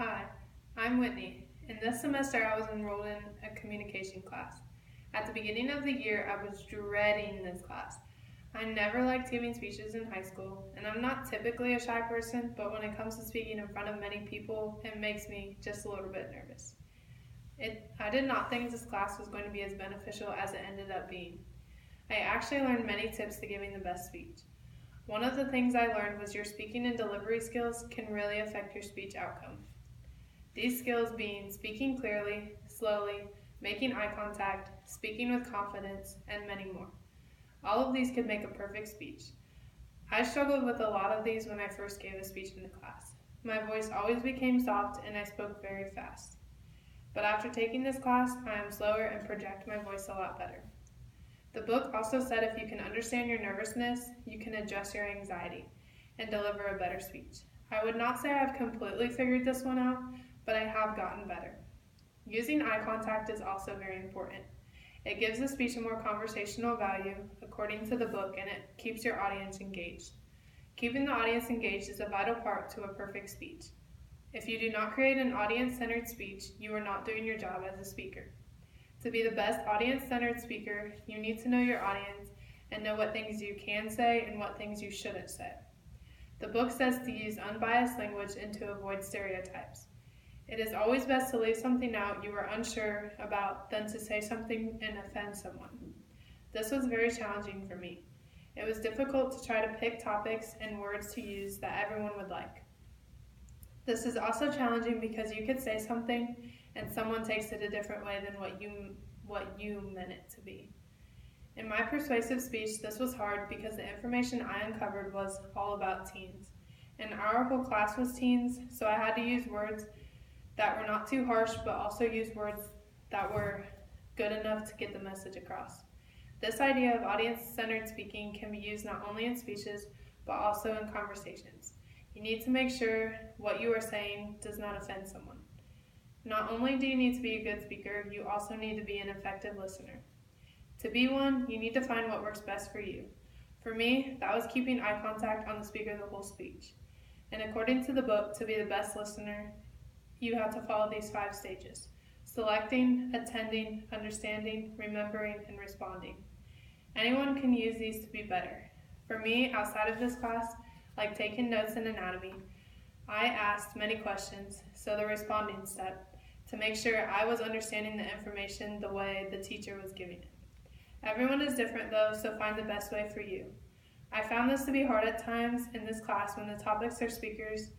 Hi, I'm Whitney. In this semester, I was enrolled in a communication class. At the beginning of the year, I was dreading this class. I never liked giving speeches in high school, and I'm not typically a shy person, but when it comes to speaking in front of many people, it makes me just a little bit nervous. I did not think this class was going to be as beneficial as it ended up being. I actually learned many tips to giving the best speech. One of the things I learned was your speaking and delivery skills can really affect your speech outcome. These skills being speaking clearly, slowly, making eye contact, speaking with confidence, and many more. All of these could make a perfect speech. I struggled with a lot of these when I first gave a speech in the class. My voice always became soft and I spoke very fast. But after taking this class, I am slower and project my voice a lot better. The book also said if you can understand your nervousness, you can address your anxiety and deliver a better speech. I would not say I've completely figured this one out, but I have gotten better. Using eye contact is also very important. It gives the speech a more conversational value, according to the book, and it keeps your audience engaged. Keeping the audience engaged is a vital part to a perfect speech. If you do not create an audience-centered speech, you are not doing your job as a speaker. To be the best audience-centered speaker, you need to know your audience and know what things you can say and what things you shouldn't say. The book says to use unbiased language and to avoid stereotypes. It is always best to leave something out you are unsure about than to say something and offend someone. This was very challenging for me. It was difficult to try to pick topics and words to use that everyone would like. This is also challenging because you could say something and someone takes it a different way than what you meant it to be. In my persuasive speech, this was hard because the information I uncovered was all about teens. And our whole class was teens, so I had to use words that were not too harsh, but also use words that were good enough to get the message across. This idea of audience-centered speaking can be used not only in speeches, but also in conversations. You need to make sure what you are saying does not offend someone. Not only do you need to be a good speaker, you also need to be an effective listener. To be one, you need to find what works best for you. For me, that was keeping eye contact on the speaker the whole speech. And according to the book, to be the best listener, you have to follow these 5 stages: selecting, attending, understanding, remembering, and responding. Anyone can use these to be better. For me, outside of this class, like taking notes in anatomy, I asked many questions, so the responding step, to make sure I was understanding the information the way the teacher was giving it. Everyone is different though, so find the best way for you. I found this to be hard at times in this class when the topics or speaker's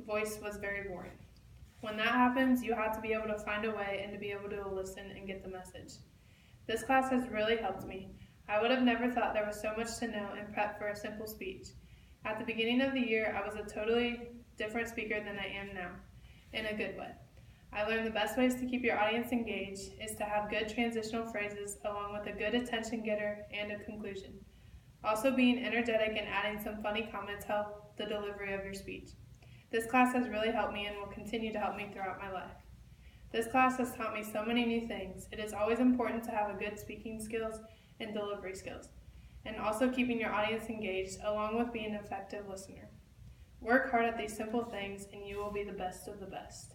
voice was very boring. When that happens, you have to be able to find a way and to be able to listen and get the message. This class has really helped me. I would have never thought there was so much to know and prep for a simple speech. At the beginning of the year, I was a totally different speaker than I am now, in a good way. I learned the best ways to keep your audience engaged is to have good transitional phrases along with a good attention getter and a conclusion. Also, being energetic and adding some funny comments help the delivery of your speech. This class has really helped me and will continue to help me throughout my life. This class has taught me so many new things. It is always important to have a good speaking skills and delivery skills, and also keeping your audience engaged along with being an effective listener. Work hard at these simple things and you will be the best of the best.